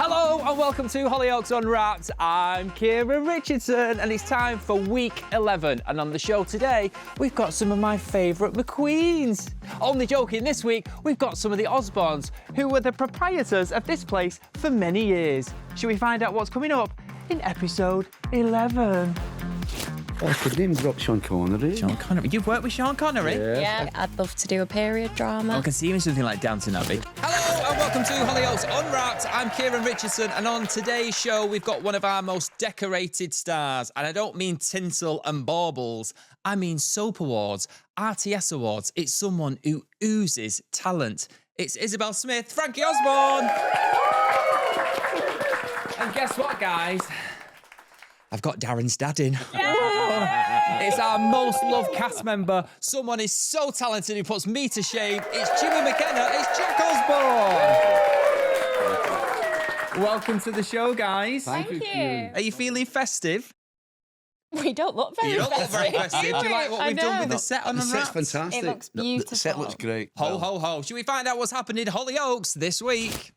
Hello and welcome to Hollyoaks Unwrapped. I'm Kieron Richardson and it's time for week 11. And on the show today, we've got some of my favourite McQueens. Only joking, this week we've got some of the Osbornes, who were the proprietors of this place for many years. Should we find out what's coming up in episode 11? I could name drop Sean Connery. Sean Connery. You've worked with Sean Connery? Yeah, I'd love to do a period drama. I can see you in something like Downton Abbey. Hello and welcome to Hollyoaks Unwrapped. I'm Kieron Richardson and on today's show we've got one of our most decorated stars. And I don't mean tinsel and baubles. I mean soap awards, RTS awards. It's someone who oozes talent. It's Isabelle Smith, Frankie Osborne. And guess what, guys? I've got Darren's dad in. Yeah! It's our most loved cast member. Someone is so talented who puts me to shame. It's Jimmy McKenna. It's Jack Osborne. Welcome to the show, guys. Thank you. Are you feeling festive? We don't look very You don't look festive. very festive. Do you like what we've done with the set on The Unwrapped? set's fantastic. It looks The beautiful. set looks great. Ho, ho, ho. Should we find out what's happened in Hollyoaks this week?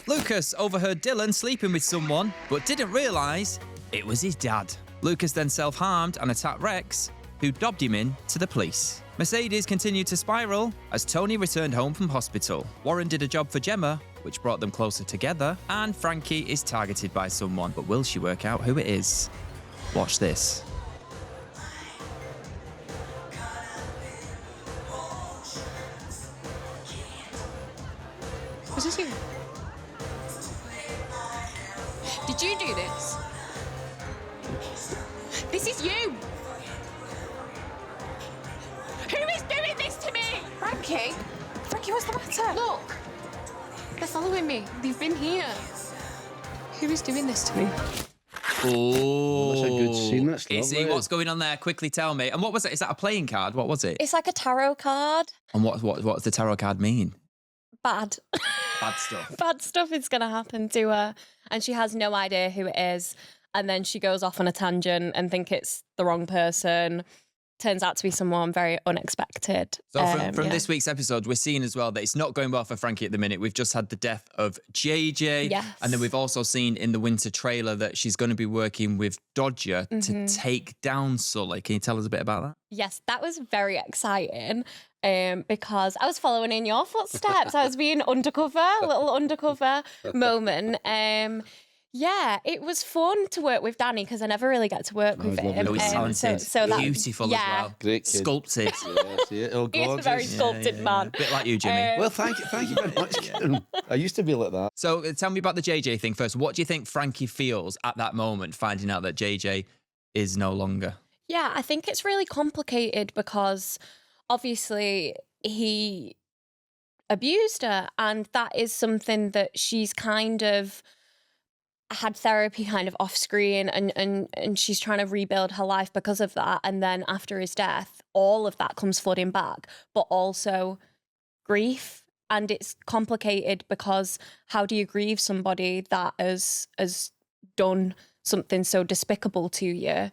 Lucas overheard Dylan sleeping with someone, but didn't realise it was his dad. Lucas then self-harmed and attacked Rex, who dobbed him in to the police. Mercedes continued to spiral as Tony returned home from hospital. Warren did a job for Gemma, which brought them closer together. And Frankie is targeted by someone, but will she work out who it is? Watch this. Was this you? Did you do this? This is you! Who is doing this to me? Frankie? Frankie, what's the matter? Look! They're following me. They've been here. Who is doing this to me? Oh, That's a good scene. That's See lovely. what's going on there. Quickly tell me. And what was it? Is that a playing card? What was it? It's like a tarot card. And what does the tarot card mean? Bad. Bad stuff. Bad stuff is going to happen to her. And she has no idea who it is. And then she goes off on a tangent and think it's the wrong person. Turns out to be someone very unexpected. So from this week's episode, we're seeing as well that it's not going well for Frankie at the minute. We've just had the death of JJ. Yes. And then we've also seen in the winter trailer that she's going to be working with Dodger to take down Sully. Can you tell us a bit about that? Yes, that was very exciting because I was following in your footsteps. I was being undercover, a little undercover moment. Yeah, it was fun to work with Danny because I never really get to work with him. Oh, he's talented. So that, Beautiful as well. Great kid. Sculpted. Yeah, see it? Oh, He is a gorgeous. very sculpted man. A bit like you, Jimmy. Well, thank you very much, Kieran. I used to be like that. So tell me about the JJ thing first. What do you think Frankie feels at that moment, finding out that JJ is no longer? Yeah, I think it's really complicated because obviously he abused her, and that is something that she's kind of had therapy kind of off screen and she's trying to rebuild her life because of that. And then after his death, all of that comes flooding back, but also grief. And it's complicated because how do you grieve somebody that has done something so despicable to you,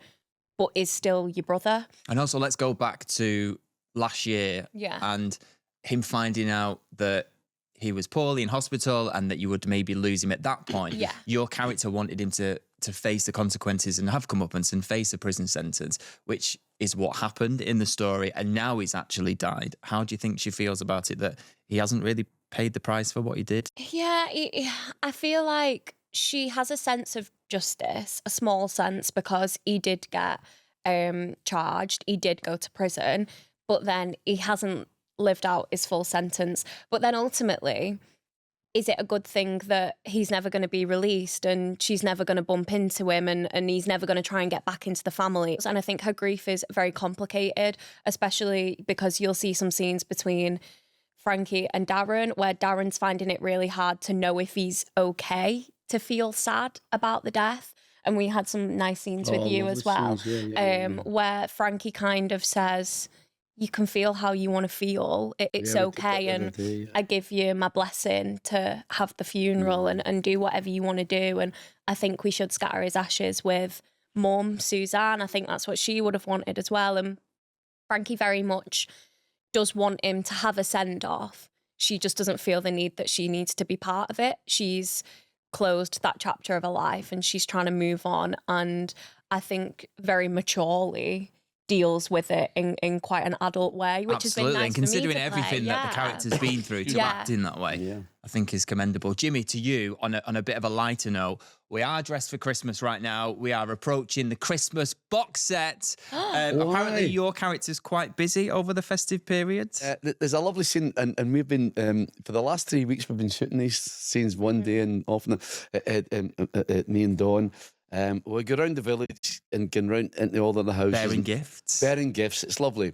but is still your brother? And also, let's go back to last year and him finding out that he was poorly in hospital and that you would maybe lose him at that point. Yeah. Your character wanted him to face the consequences and have comeuppance and face a prison sentence, which is what happened in the story. And now he's actually died. How do you think she feels about it, that he hasn't really paid the price for what he did? Yeah, I feel like she has a sense of justice, a small sense, because he did get charged. He did go to prison, but then he hasn't lived out his full sentence. But then ultimately, is it a good thing that he's never going to be released and she's never going to bump into him and he's never going to try and get back into the family? And I think her grief is very complicated, especially because you'll see some scenes between Frankie and Darren where Darren's finding it really hard to know if he's okay to feel sad about the death. And we had some nice scenes with you as well, where Frankie kind of says, you can feel how you want to feel. It's okay. And I give you my blessing to have the funeral and do whatever you want to do. And I think we should scatter his ashes with Mum, Suzanne. I think that's what she would have wanted as well. And Frankie very much does want him to have a send-off. She just doesn't feel the need that she needs to be part of it. She's closed that chapter of her life and she's trying to move on. And I think very maturely deals with it in quite an adult way, which has been Absolutely, nice and for me considering to everything play. that the character's been through to act in that way, I think is commendable. Jimmy, to you, on a bit of a lighter note, we are dressed for Christmas right now. We are approaching the Christmas box set. Apparently, your character's quite busy over the festive period. There's a lovely scene, and we've been for the last 3 weeks. We've been shooting these scenes one day, and often me and Dawn. We go around the village and go round into all of the houses. Bearing gifts. It's lovely.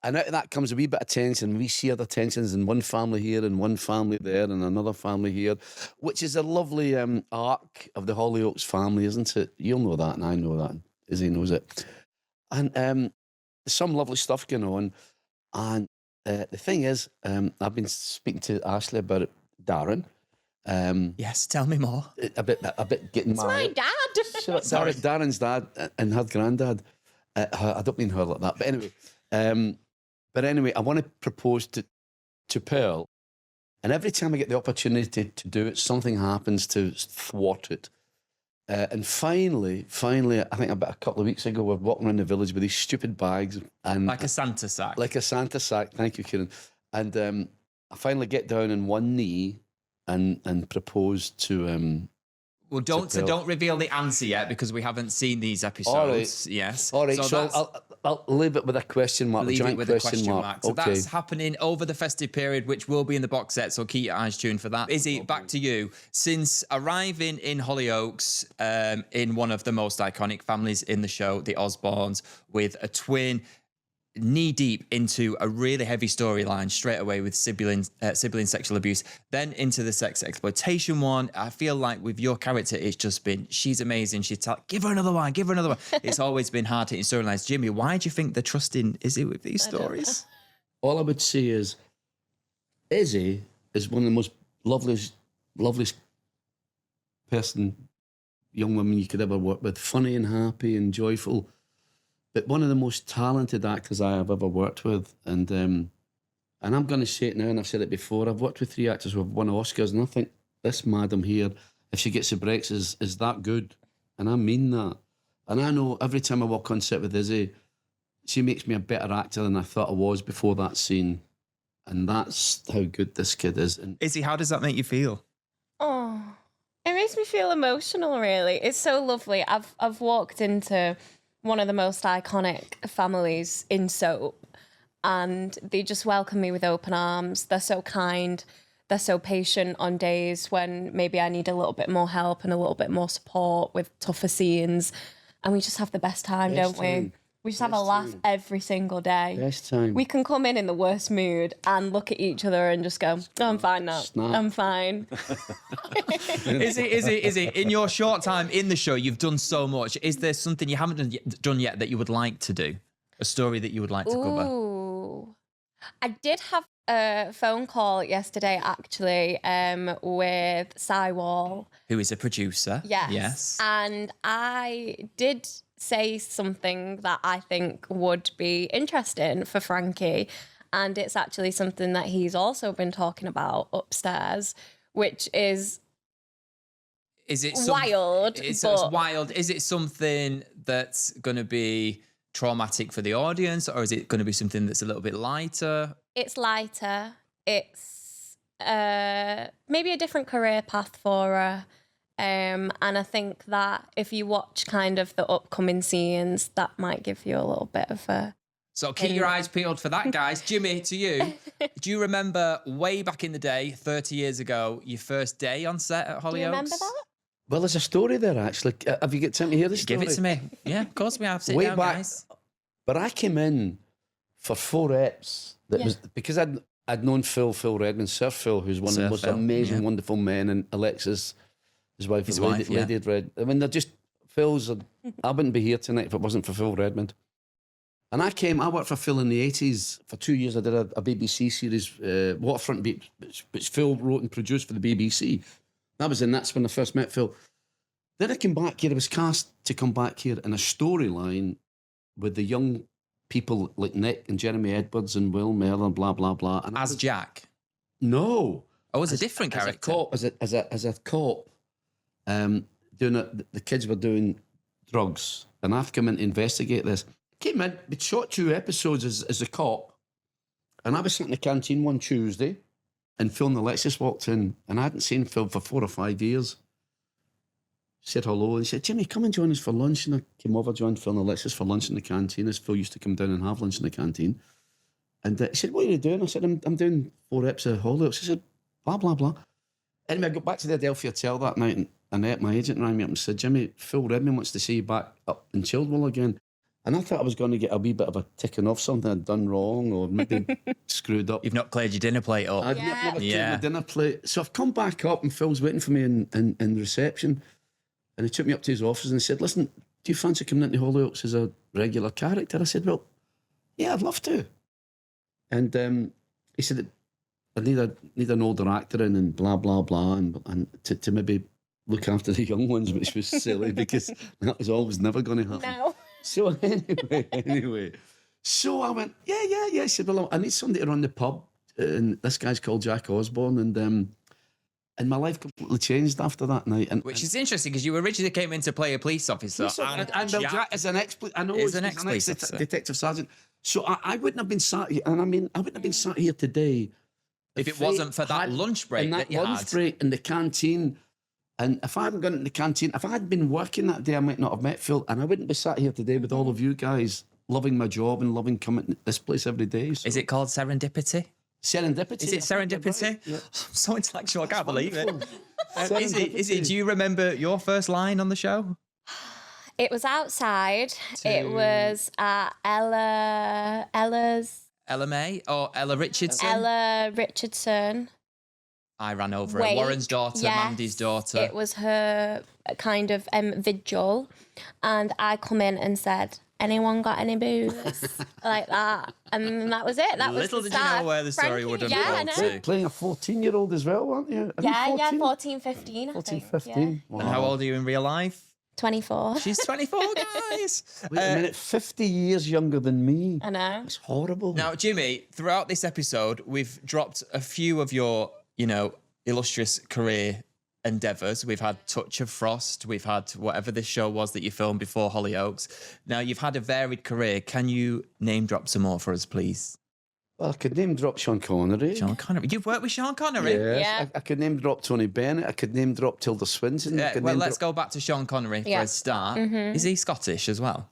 And out of that comes a wee bit of tension. We see other tensions in one family here and one family there and another family here, which is a lovely arc of the Hollyoaks family, isn't it? You'll know that and I know that. Izzy knows it. And there's some lovely stuff going on. And the thing is, I've been speaking to Ashley about it, Darren. Yes, tell me more. A bit getting It's married. my dad. Sorry, Darren's dad and her granddad. I don't mean her like that, but anyway, I want to propose to Pearl, and every time I get the opportunity to do it, something happens to thwart it. And finally, I think about a couple of weeks ago, we're walking around the village with these stupid bags and Like a Santa sack. like a Santa sack. Thank you, Kieron. And I finally get down on one knee and propose to. Well, don't reveal the answer yet because we haven't seen these episodes. All right. Yes. All right, so I'll leave it with a question mark. Leave it with a question mark. So okay. that's happening over the festive period, which will be in the box set. So keep your eyes tuned for that. Izzy, back to you. Since arriving in Hollyoaks, in one of the most iconic families in the show, the Osbornes, with a twin, knee-deep into a really heavy storyline straight away with sibling sexual abuse, then into the sex exploitation one. I feel like with your character, it's just been, she's amazing. Give her another one. It's always been hard-hitting storylines. Jimmy, why do you think they're trusting Izzy with these stories? All I would say is, Izzy is one of the most loveliest young women you could ever work with. Funny and happy and joyful. But one of the most talented actors I have ever worked with. And I'm going to say it now, and I've said it before, I've worked with 3 actors who have won Oscars, and I think this madam here, if she gets the breaks, is that good. And I mean that. And I know every time I walk on set with Izzy, she makes me a better actor than I thought I was before that scene. And that's how good this kid is. And Izzy, how does that make you feel? Oh, it makes me feel emotional, really. It's so lovely. I've walked into one of the most iconic families in soap, and they just welcome me with open arms. They're so kind. They're so patient on days when maybe I need a little bit more help and a little bit more support with tougher scenes. And we just have the best time, don't we? We just have a laugh every single day. best time. We can come in the worst mood and look at each other and just go, oh, I'm fine now. Snap. I'm fine. Izzy, in your short time in the show, you've done so much. Is there something you haven't done yet that you would like to do? A story that you would like to cover? Ooh. I did have a phone call yesterday, actually, with Cy Wall. Who is a producer. Yes. And I did say something that I think would be interesting for Frankie. And it's actually something that he's also been talking about upstairs, which is wild. It's wild. Is it something that's going to be traumatic for the audience, or is it going to be something that's a little bit lighter? It's lighter. It's maybe a different career path for her. And I think that if you watch kind of the upcoming scenes, that might give you a little bit of a... So keep your eyes peeled for that, guys. Jimmy, to you, do you remember way back in the day, 30 years ago, your first day on set at Hollyoaks? Do you remember that? Well, there's a story there, actually. Have you got time to hear the story? Give it to me. Yeah, of course we have. Sit Way down, back, guys. But I came in for 4 reps. Was because I'd known Phil Redmond, Sir Phil, who's one of the most amazing, wonderful men, and Alexis, his wife, Lady Red. I mean, they're just I wouldn't be here tonight if it wasn't for Phil Redmond. And I worked for Phil in the 80s. For 2 years, I did a BBC series, Waterfront Beat, which Phil wrote and produced for the BBC. That's when I first met Phil. Then I came back here. I was cast to come back here in a storyline with the young people like Nick and Jeremy Edwards and Will Merlin, blah, blah, blah. And As Jack? No. Oh, as a different character? As a cop. doing it. The kids were doing drugs, and I've come in to investigate this. Came in, we'd shot 2 episodes as a cop, and I was sitting in the canteen one Tuesday, and Phil and Alexis walked in, and I hadn't seen Phil for 4 or 5 years. Said hello, and he said, Jimmy, come and join us for lunch. And I came over, joined Phil and Alexis for lunch in the canteen, as Phil used to come down and have lunch in the canteen. And he said, what are you doing? I said, I'm doing 4 episodes of Hollyoaks. He said, blah, blah, blah. Anyway, I got back to the Adelphi Hotel that night, and Annette, my agent, rang me up and said, Jimmy, Phil Redmond wants to see you back up in Childwell again. And I thought I was going to get a wee bit of a ticking off something I'd done wrong or maybe screwed up. You've not cleared your dinner plate up. I'd never cleared my dinner plate. So I've come back up and Phil's waiting for me in reception. And he took me up to his office and he said, listen, do you fancy coming into Hollyoaks as a regular character? I said, well, yeah, I'd love to. And he said, I need an older actor in and blah, blah, blah, and to maybe look after the young ones, which was silly because that was always never going to happen. No. So anyway. So I went, yeah. He said, well, I need somebody to run the pub. And this guy's called Jack Osborne. And my life completely changed after that night. Which is interesting because you originally came in to play a police officer. And Jack is an he's an ex-detective sergeant. So I wouldn't have been sat here, and I wouldn't have been sat here today if it wasn't for that lunch break that you lunch break in the canteen. And if I hadn't gone in the canteen, if I had been working that day, I might not have met Phil, and I wouldn't be sat here today with all of you guys loving my job and loving coming to this place every day. So. Is it called serendipity? Serendipity. Is it serendipity? Right. Yeah. I'm so intellectual, I can't believe it. Is it? Do you remember your first line on the show? It was outside. It was at Ella's. Ella May or Ella Richardson? Ella Richardson. I ran over her. Warren's daughter, yes, Mandy's daughter. It was her kind of vigil. And I come in and said, anyone got any booze? Like that. And that was it. That Little was the did start. you know where the story would have gone to. Playing a 14-year-old as well, weren't you? 14, 15, 14, 15. Yeah. Wow. And how old are you in real life? 24. She's 24, guys. Wait a minute, 50 years younger than me. I know. It's horrible. Now, Jimmy, throughout this episode, we've dropped a few of your, illustrious career endeavours. We've had Touch of Frost. We've had whatever this show was that you filmed before Hollyoaks. Now, you've had a varied career. Can you name drop some more for us, please? Well, I could name drop Sean Connery. Sean Connery. You've worked with Sean Connery? Yes. Yeah. I could name drop Tony Bennett. I could name drop Tilda Swinton. Well, let's go back to Sean Connery for a start. Mm-hmm. Is he Scottish as well?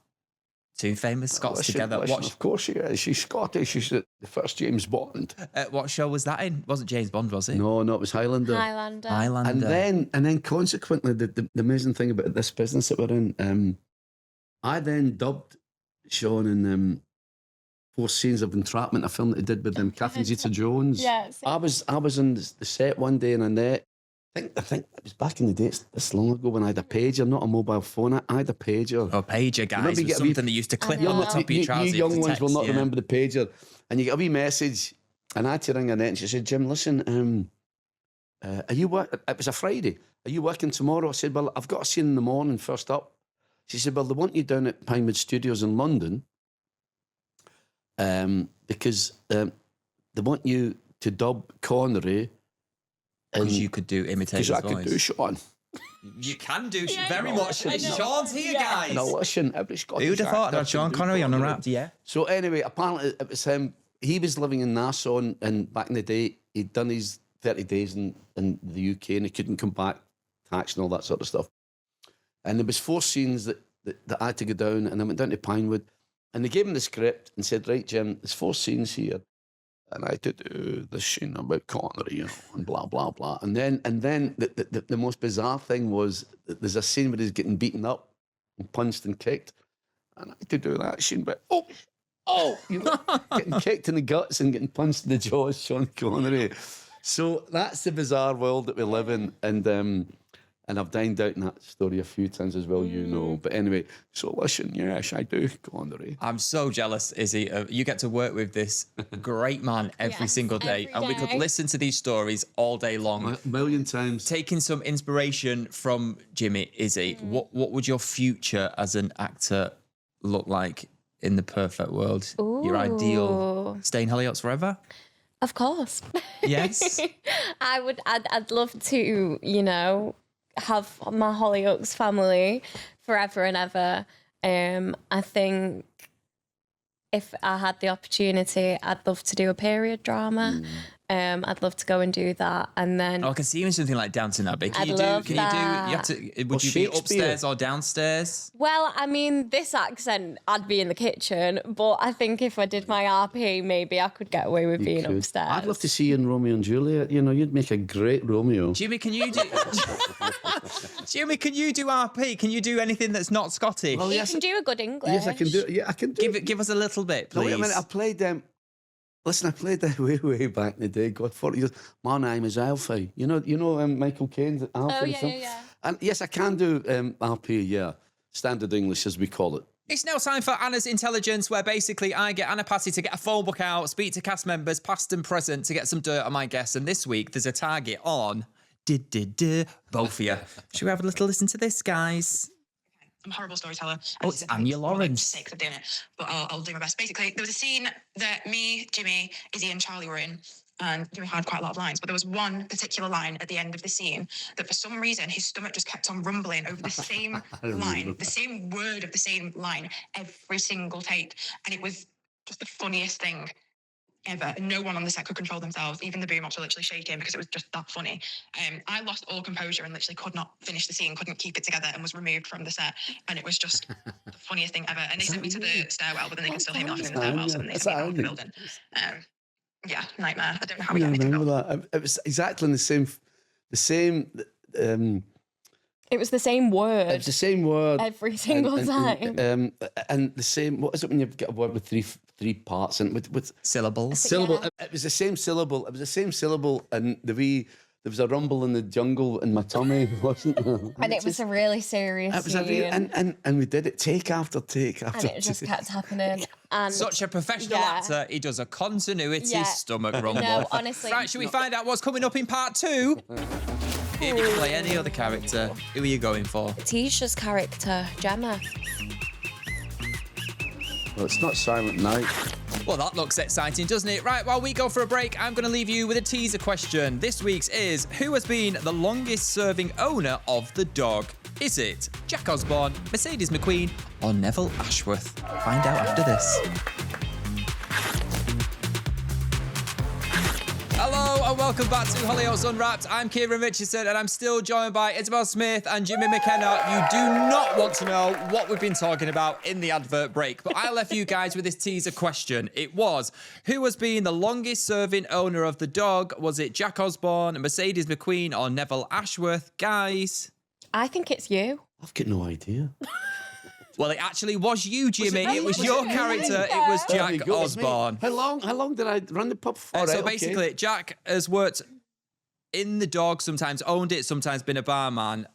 Two famous Scots together. Of course she is. She's Scottish. She's the first James Bond. What show was that in? Wasn't James Bond, was it? No, it was Highlander. Highlander. And then consequently, the amazing thing about this business that we're in, I then dubbed Sean in 4 Scenes of Entrapment, a film that he did with Catherine Zeta-Jones. Yes. I was on the set one day and Annette, I think it was back in the days this long ago when I had a pager, not a mobile phone. I had a pager. Oh, pager, guys. It was something that used to clip on the top of your trousers. You young ones will not remember the pager. And you get a wee message, and I had to ring Annette, and she said, Jim, listen, are you working? It was a Friday. Are you working tomorrow? I said, well, I've got a scene in the morning first up. She said, well, they want you down at Pinewood Studios in London because they want you to dub Connery. Because you could do imitator's voice. Because I could do Sean. You can do very much. Sean's here, guys. Now listen, every Scottish Who'd have thought that Sean Connery on Unwrapped? Yeah. So anyway, apparently it was him. He was living in Nassau, and back in the day, he'd done his 30 days in the UK, and he couldn't come back, tax and all that sort of stuff. And there was 4 scenes that I had to go down, and I went down to Pinewood, and they gave him the script and said, right, Jim, there's 4 scenes here. And I had to do the scene about Connery, and blah, blah, blah. And then the most bizarre thing was that there's a scene where he's getting beaten up and punched and kicked. And I had to do that scene, but getting kicked in the guts and getting punched in the jaws, Sean Connery. So that's the bizarre world that we live in. And I've dined out in that story a few times as well, But anyway, so listen, yes, I do, Connery. I'm so jealous, Izzy. You get to work with this great man every single day. And we could listen to these stories all day long. A million times. Taking some inspiration from Jimmy, Izzy, what would your future as an actor look like in the perfect world? Ooh. Your ideal? Stay in Hollyoaks forever? Of course. Yes? I'd love to, have my Hollyoaks family forever and ever. I think if I had the opportunity, I'd love to do a period drama. I'd love to go and do that, and then I can see you in something like Downton Abbey. I'd love that. You have to. Would you be upstairs or downstairs? Well, I mean, this accent, I'd be in the kitchen, but I think if I did my RP, maybe I could get away with being upstairs. I'd love to see you in Romeo and Juliet. You know, you'd make a great Romeo. Jimmy, can you do? Jimmy, can you do RP? Can you do anything that's not Scottish? Well, you can do a good English. Yes, I can do. Yeah, I can do. Give us a little bit, please. No, wait a minute. I played them. Listen, I played that way back in the day. God, 40 years. My name is Alfie. You know Michael Caine's Alfie. Oh, yeah. And yes, I can do RP, yeah. Standard English, as we call it. It's now time for Anna's Intelligence, where basically I get Anna Passey to get a phone book out, speak to cast members, past and present, to get some dirt on my guests. And this week, there's a target on both of you. Should we have a little listen to this, guys? I'm a horrible storyteller. Oh, it's Anya Lawrence. Sake of doing it, but I'll do my best. Basically, there was a scene that me, Jimmy, Izzy, and Charlie were in, and Jimmy had quite a lot of lines. But there was one particular line at the end of the scene that, for some reason, his stomach just kept on rumbling over the same line, the same word of the same line every single take, and it was just the funniest thing ever. No one on the set could control themselves. Even the boom ops were literally shaking because it was just that funny. I lost all composure and literally could not finish the scene, couldn't keep it together, and was removed from the set. And it was just the funniest thing ever. And they sent me to the stairwell, but then they could still hear me laughing in the stairwell, so then they sent me out of the building. Yeah, nightmare. I don't know how we got everything remember that. It was exactly the same. It was the same word. It was the same word every single time. And the same. What is it when you've got a word with three parts and with syllables? Syllable. Yeah. It was the same syllable. It was the same syllable, and there was a rumble in the jungle in my tummy, wasn't there? And it was a really serious scene. And we did it take after take after and it just kept happening. And such a professional actor, he does a continuity stomach rumble. No, honestly. Right, should we find out what's coming up in part 2? If you play any other character, who are you going for? Tisha's character, Gemma. Well, it's not Silent Night. Well, that looks exciting, doesn't it? Right, while we go for a break, I'm going to leave you with a teaser question. This week's is, who has been the longest-serving owner of the dog? Is it Jack Osborne, Mercedes McQueen, or Neville Ashworth? Find out after this. Hello and welcome back to Hollyoaks Unwrapped. I'm Kieron Richardson and I'm still joined by Isabelle Smith and Jimmy McKenna. You do not want to know what we've been talking about in the advert break, but I left you guys with this teaser question. It was, who has been the longest serving owner of the dog? Was it Jack Osborne, Mercedes McQueen, or Neville Ashworth? Guys? I think it's you. I've got no idea. Well, it actually was you, Jimmy. It was your character. It was Jack Osborne. How long did I run the pub for? So basically, Jack has worked in the dog, sometimes owned it, sometimes been a barman.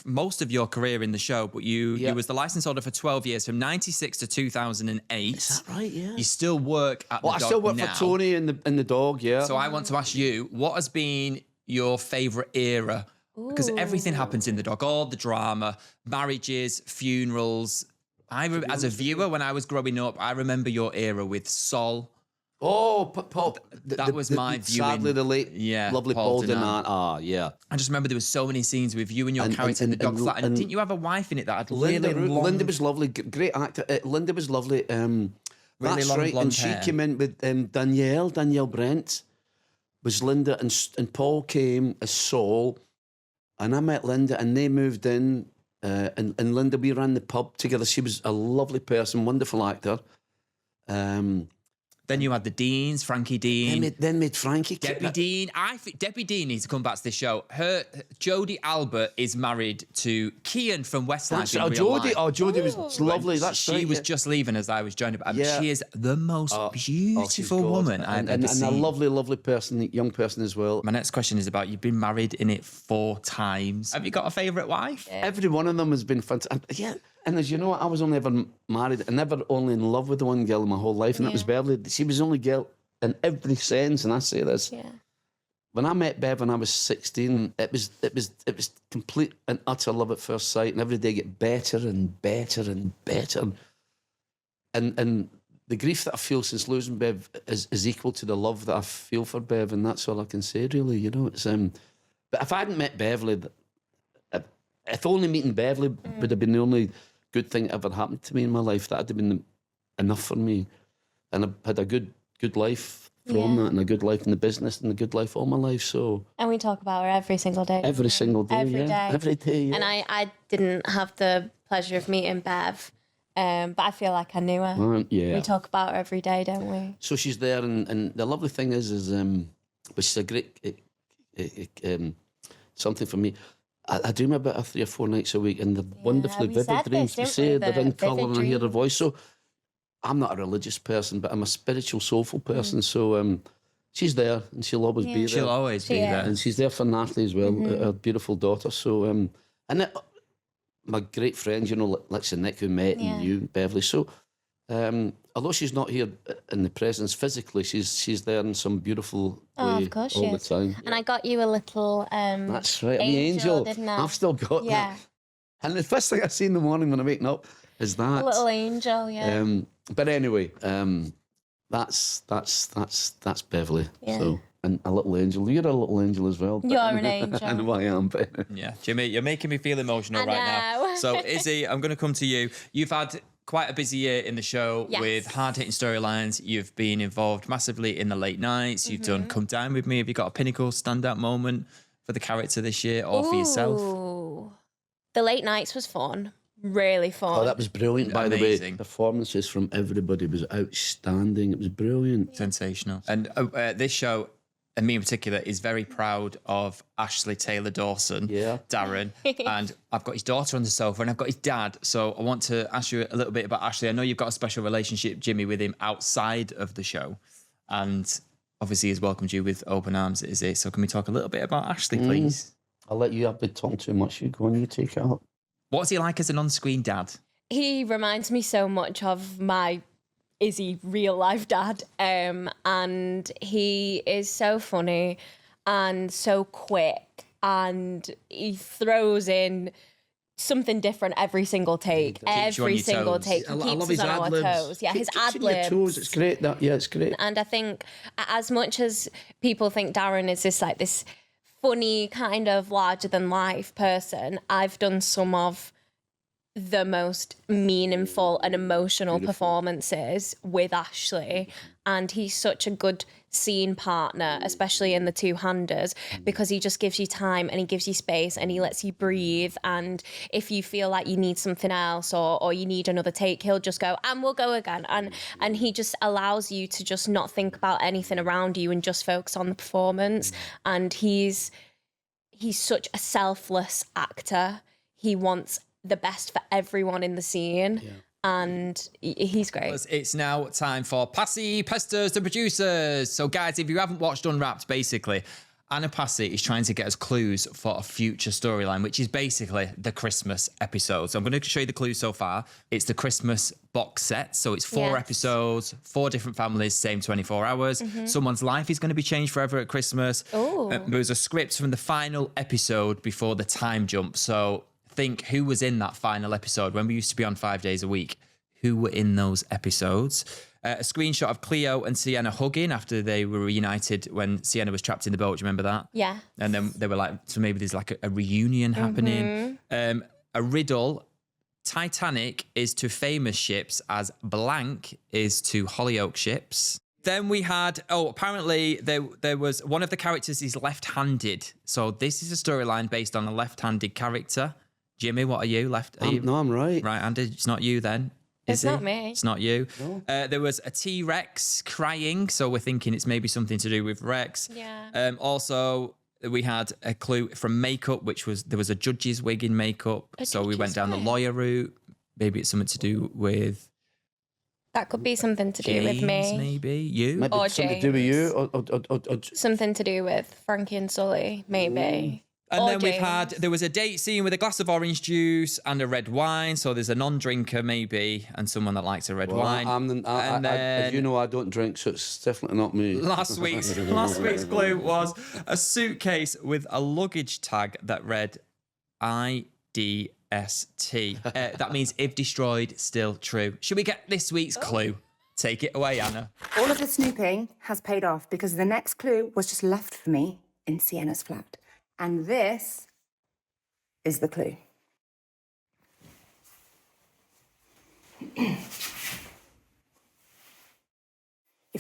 Most of your career in the show, but you was the license holder for 12 years, from 96 to 2008. Is that right? Yeah. You still work at the dog I still work now. for Tony in the dog, yeah. So I want to ask you, what has been your favourite era? Because everything happens in the dog, all the drama, marriages, funerals. As a viewer, when I was growing up, I remember your era with Sol. Oh, Paul. That was my viewing. Sadly, the late, lovely Paul Denant. Ah, yeah. I just remember there was so many scenes with you and your character in the dog flat. And didn't you have a wife in it that had Linda was lovely, great actor. Linda was lovely. Really that's long right. blonde And she hair. came in with Danielle Brent was Linda, and Paul came as Saul. And I met Linda, and they moved in. And Linda, we ran the pub together. She was a lovely person, wonderful actor. Then you had the Deans, Frankie Dean. Then made Frankie. Debbie Dean. I think Debbie Dean needs to come back to this show. Jodie Albert is married to Kian from Westlife. Jodie was lovely. She was just leaving as I was joining. She is the most beautiful woman I've ever seen. And a lovely, lovely person, young person as well. My next question is about, you've been married in it 4 times. Have you got a favourite wife? Yeah. Every one of them has been fantastic. Yeah. And as you know, I was only ever married and never only in love with the one girl in my whole life, and that was Beverly. She was the only girl in every sense, and I say this. Yeah. When I met Bev when I was 16, it was complete and utter love at first sight, and every day get better and better and better. And the grief that I feel since losing Bev is equal to the love that I feel for Bev, and that's all I can say, really. You know, it's but if I hadn't met Beverly, if only meeting Beverly would have been the only good thing that ever happened to me in my life. That would have been enough for me. And I've had a good life from that, and a good life in the business, and a good life all my life. So. And we talk about her every single day. Every single day, Every day. Every day, yeah. And I didn't have the pleasure of meeting Bev, but I feel like I knew her. Yeah. We talk about her every day, don't we? So she's there, and the lovely thing is but she's a great something for me. I do my bit of 3 or 4 nights a week, and the wonderfully we vivid said dreams. this, We didn't we? say they're in The colour, vivid and I hear her dreams. voice. So I'm not a religious person, but I'm a spiritual, soulful person. So she's there, and she'll always be there. She'll always be there. And she's there for Natalie as well, her beautiful daughter. So, my great friends, you know, like Nick, who met, and you, Beverly. So, although she's not here in the presence physically, she's there in some beautiful way of course all she the is. time. And I got you a little That's right, angel, angel. didn't I? I've still got Yeah. that. And the first thing I see in the morning when I'm waking up is that. A little angel, yeah. But anyway, that's Beverly. Yeah. So, and a little angel. You're a little angel as well. You're an angel. I know I am, but Yeah, Jimmy, you're making me feel emotional I right now. know. So, Izzy, I'm going to come to you. You've had quite a busy year in the show Yes. with hard-hitting storylines. You've been involved massively in the late nights. You've done Come Dine With Me. Have you got a pinnacle standout moment for the character this year or for yourself? Ooh. The late nights was fun. Really fun. oh, that was brilliant. By the Amazing. way, performances from everybody was outstanding. It was brilliant. Sensational. And this show, and me in particular, is very proud of Ashley Taylor Dawson, Yeah. Darren. And I've got his daughter on the sofa and I've got his dad. So I want to ask you a little bit about Ashley. I know you've got a special relationship, Jimmy, with him outside of the show. And obviously he's welcomed you with open arms, is it? So can we talk a little bit about Ashley, please? I'll let you. I've been talking too much. You go on. You take it up. What's he like as an on-screen dad? He reminds me so much of my Izzy real life dad. And he is so funny and so quick, and he throws in something different every single take. Keeps you on Every your single toes. take. He I keeps love us his on our ad-libs. toes. Yeah, his Keeps you on your ad-libs. toes. It's great. It's great. And I think as much as people think Darren is this funny kind of larger than life person, I've done some of the most meaningful and emotional performances with Ashley, and he's such a good scene partner, especially in the two-handers, because he just gives you time and he gives you space and he lets you breathe. And if you feel like you need something else or you need another take, he'll just go, and we'll go again. And he just allows you to just not think about anything around you and just focus on the performance. And he's such a selfless actor. He wants the best for everyone in the scene. Yeah. And he's great. It's now time for Passey, Pesters, the producers. So, guys, if you haven't watched Unwrapped, basically, Anna Passey is trying to get us clues for a future storyline, which is basically the Christmas episode. So I'm going to show you the clues so far. It's the Christmas box set. So it's 4 episodes, 4 different families, same 24 hours. Someone's life is going to be changed forever at Christmas. There was a script from the final episode before the time jump. So think who was in that final episode when we used to be on 5 days a week. Who were in those episodes? A screenshot of Cleo and Sienna hugging after they were reunited when Sienna was trapped in the boat. Do you remember that? Yeah. And then they were like, so maybe there's like a reunion happening. A riddle. Titanic is to famous ships as blank is to Hollyoaks ships. Then we had, apparently there was one of the characters is left-handed. So this is a storyline based on a left-handed character. Jimmy, what are you? No, I'm right. Right-handed. It's not you then. It's not me. It's not you. No. There was a T-Rex crying, so we're thinking it's maybe something to do with Rex. Yeah. Also, we had a clue from makeup, which was there was a judge's wig in makeup, so we went down the lawyer route. Maybe it's something to do with That could be something to do with James, me. maybe you. Maybe Or something to do with you. Or Something to do with Frankie and Sully, maybe. And Or then we've James. there was a date scene with a glass of orange juice and a red wine. So there's a non-drinker maybe and someone that likes a red wine. as you know, I don't drink, so it's definitely not me. Last week's clue was a suitcase with a luggage tag that read IDST. That means if destroyed, still true. Should we get this week's clue? Take it away, Anna. All of the snooping has paid off because the next clue was just left for me in Sienna's flat. And this is the clue. If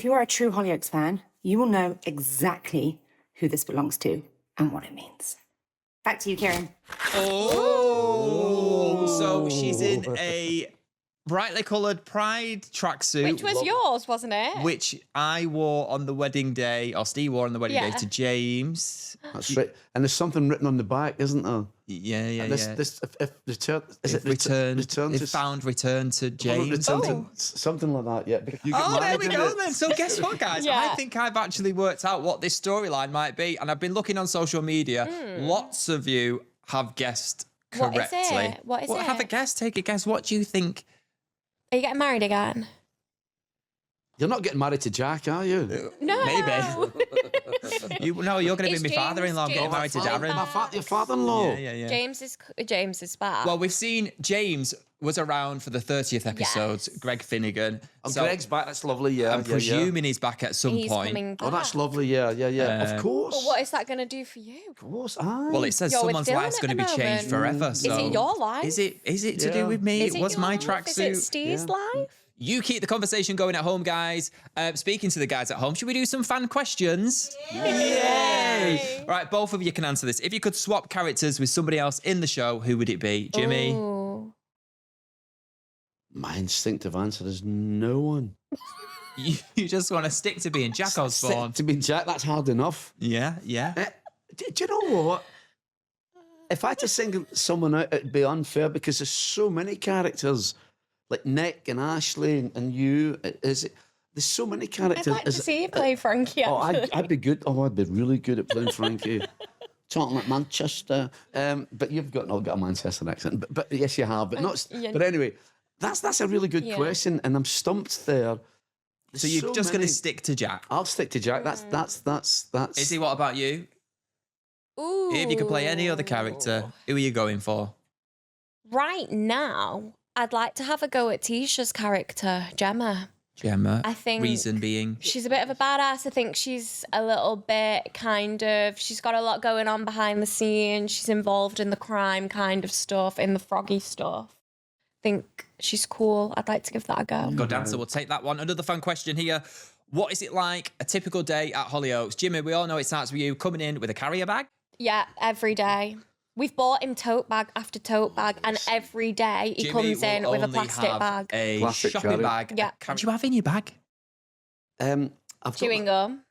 you are a true Hollyoaks fan, you will know exactly who this belongs to and what it means. Back to you, Kieron. Oh, so she's in a brightly coloured pride tracksuit. Which was yours, wasn't it? Which I wore on the wedding day, or Steve wore on the wedding day to James. That's right. And there's something written on the back, isn't there? Yeah. This if return, is if it return to found return to James. Something like that, yeah. There we go then. So guess what, guys? I think I've actually worked out what this storyline might be, and I've been looking on social media. Lots of you have guessed correctly. What is it? Have a guess. Take a guess. What do you think? Are you getting married again? You're not getting married to Jack, are you? No. Maybe. You're going to be It's my James- father-in-law. I'm getting married to James- Darren. Your father-in-law. Yeah. James is back. Well, we've seen James was around for the 30th episode. Yes. Greg Finnegan. Oh, Greg's back. That's lovely. Yeah, I'm presuming he's back at some He's point. coming back. Oh, that's lovely. Yeah. Of course. But what is that going to do for you? Of course. Aye. Well, it says You're with someone's Dylan life's at going to the be changed moment. forever. So Is it your life? Is it to do with me? Is It was your my life? Is it tracksuit. Steve's life? You keep the conversation going at home, guys. Speaking to the guys at home, should we do some fan questions? Yay! Right, both of you can answer this. If you could swap characters with somebody else in the show, who would it be? Jimmy? Ooh. My instinctive answer is no one. You just want to stick to being Jack Osborne. To be Jack, that's hard enough. Yeah. Do you know what? If I had to single someone out, it'd be unfair because there's so many characters, like Nick and Ashley and you. There's so many characters. I'd like to see you play Frankie. Oh, I'd be good. Oh, I'd be really good at playing Frankie. Talking like Manchester. But you've got a Manchester accent. But yes, you have. But not. Yeah. But anyway, that's a really good question, and I'm stumped there. So you're just going to stick to Jack? I'll stick to Jack. That's. Izzy, what about you? Ooh. If you could play any other character, who are you going for? Right now, I'd like to have a go at Tisha's character, Gemma. I think reason being she's a bit of a badass. I think she's a little bit she's got a lot going on behind the scenes. She's involved in the crime kind of stuff, in the froggy stuff. I think she's cool. I'd like to give that a go. Good answer. We'll take that one. Another fun question here. What is it like a typical day at Hollyoaks? Jimmy, we all know it starts with you coming in with a carrier bag. Yeah, every day. We've bought him tote bag after tote bag, and every day he Jimmy comes in will with a only plastic have bag. A Plastic shopping carry. bag. Yeah. What do you have in your bag? I've Chewing gum.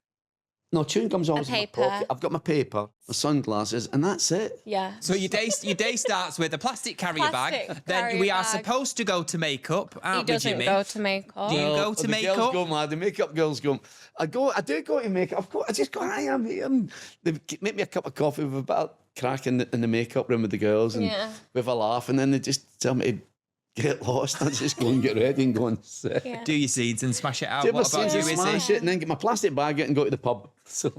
No, chewing gum's always in my paper. pocket. I've got my paper, my sunglasses, and that's it. Yeah. So your day starts with a plastic carrier bag. Plastic Then carrier we are bag. supposed to go to makeup, He aren't we, doesn't Jimmy? go to makeup. Do you go to the makeup? girls go mad. The makeup girls go. I do go to makeup. I just go. I am. They make me a cup of coffee with a bit of crack in the makeup room with the girls, and with a laugh, and then they just tell me to get lost. I just go and get ready and go and sit. Yeah. Do your seeds and smash it out. Do my What about seeds you, and smash Izzy? it, and then get my plastic bag out and go to the pub. So,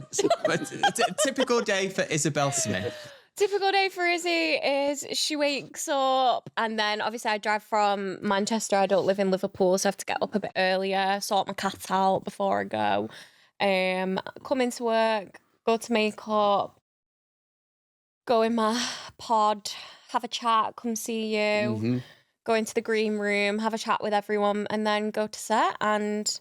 But a typical day for Isabelle Smith. Typical day for Izzy is she wakes up, and then obviously I drive from Manchester. I don't live in Liverpool, so I have to get up a bit earlier, sort my cat out before I go. Come into work, go to makeup, go in my pod, have a chat, come see you, go into the green room, have a chat with everyone, and then go to set and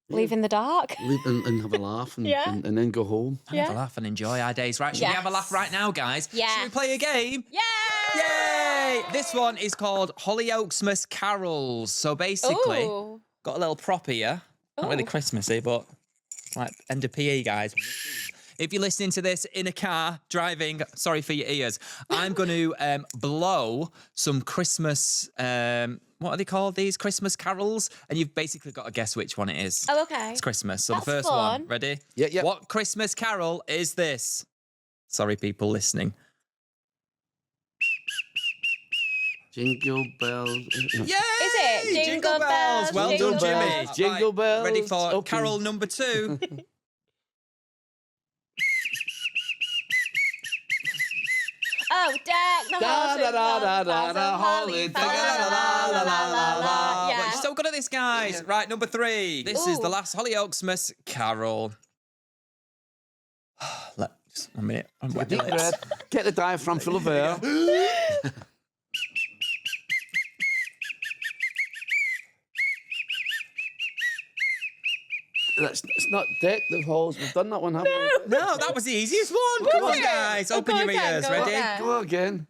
leave in the dark. leave and have a laugh, and, Yeah. and then go home. Have a laugh and enjoy our days. Right, should we have a laugh right now, guys? Yes. Should we play a game? Yay! Yay! This one is called Hollyoaksmas Carols. So basically, Ooh. got a little prop here. Not really Ooh. Christmassy, but it's like end of PE, guys. If you're listening to this in a car, driving, sorry for your ears, I'm going to blow some Christmas, what are they called, these? Christmas carols? And you've basically got to guess which one it is. Oh, okay. It's Christmas. So That's the first fun. one, ready? Yeah. What Christmas carol is this? Sorry, people listening. Jingle bells. Yay! Is it? Jingle bells, Well jingle done, Jimmy. bells. Jingle bells. Ready for Okay. carol number 2? Oh, deck the Da, da, da, da, da, da, holly, holly, fa, la, la, la, la, la. You're Yeah. so good at this, guys. Right, number 3. This is the Ooh. last Hollyoaksmas carol. Just 1 minute. I'm wet Deep my lips. breath. Get the diaphragm full of air. It's not deck the halls. We've done that one, haven't we? No, that was the easiest one. Come on, guys. Open your ears. Ready? Go again.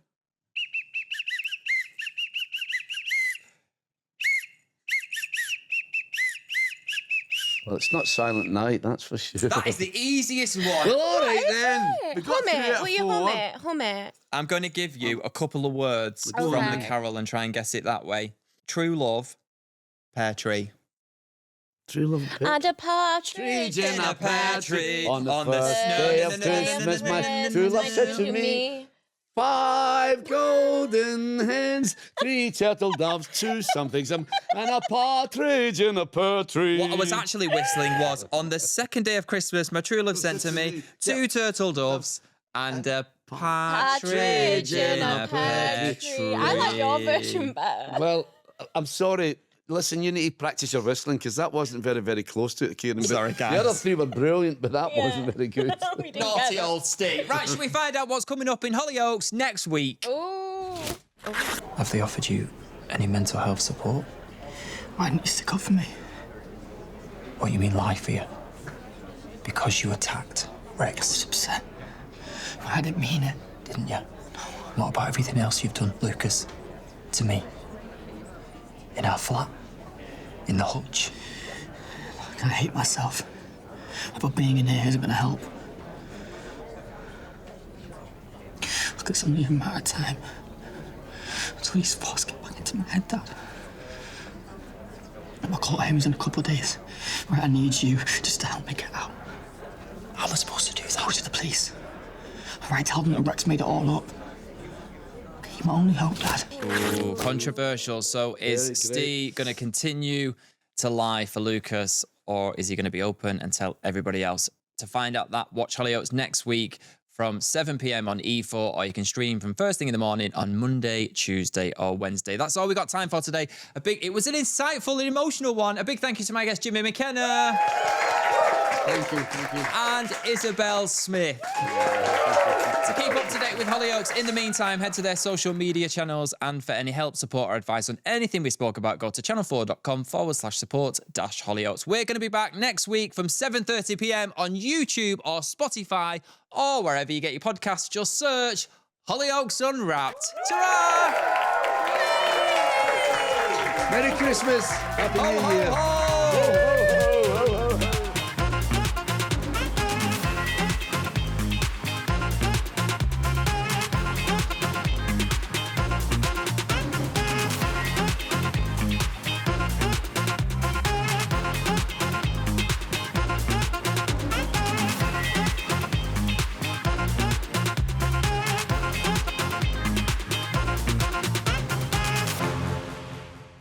Well, it's not Silent Night, that's for sure. That is the easiest one. All right, then. We got 3 out of 4. Hum it. I'm going to give you a couple of words from the carol and try and guess it that way. True love, pear tree. True love, pear And a partridge in a pear tree. On the first day of Christmas, my true love said to me, 5 golden hens, 3 turtle doves, 2 somethings, and a partridge in a pear tree. What I was actually whistling was, on the second day of Christmas, my true love sent to me 2 turtle doves and a partridge in a pear tree. I like your version better. Well, I'm sorry. Listen, you need to practice your whistling because that wasn't very, very close to it, Kieron. Sorry, guys. The other 3 were brilliant, but that wasn't very good. Naughty old Steve. Right, should we find out what's coming up in Hollyoaks next week? Ooh. Have they offered you any mental health support? Why didn't you stick up for me? What, you mean lie for you? Because you attacked I Rex, was upset. I didn't mean it. didn't you? What about everything else you've done, Lucas? To me? In our flat? In the hutch? I hate myself. But being in here isn't going to help. Look, it's only a matter of time until these thoughts get back into my head, Dad. My court hearing's in a couple of days. Right, I need you just to help me get out. How am I supposed to do that? Go to the police. Right, tell them that Rex made it all up. You're my only hope, Dad. Ooh, controversial. So is Steve going to continue to lie for Lucas, or is he going to be open and tell everybody else? To find out that, watch Hollyoaks next week from 7 p.m. on E4, or you can stream from first thing in the morning on Monday, Tuesday, or Wednesday. That's all we got time for today. It was an insightful and emotional one. A big thank you to my guest, Jimmy McKenna. Thank you. And Isabelle Smith. To keep up to date with Hollyoaks, in the meantime, head to their social media channels, and for any help, support, or advice on anything we spoke about, go to channel4.com/support-Hollyoaks. We're going to be back next week from 7:30 p.m. on YouTube or Spotify or wherever you get your podcasts. Just search Hollyoaks Unwrapped. Ta-ra! Merry Christmas. Happy New Year. Ho, ho, ho.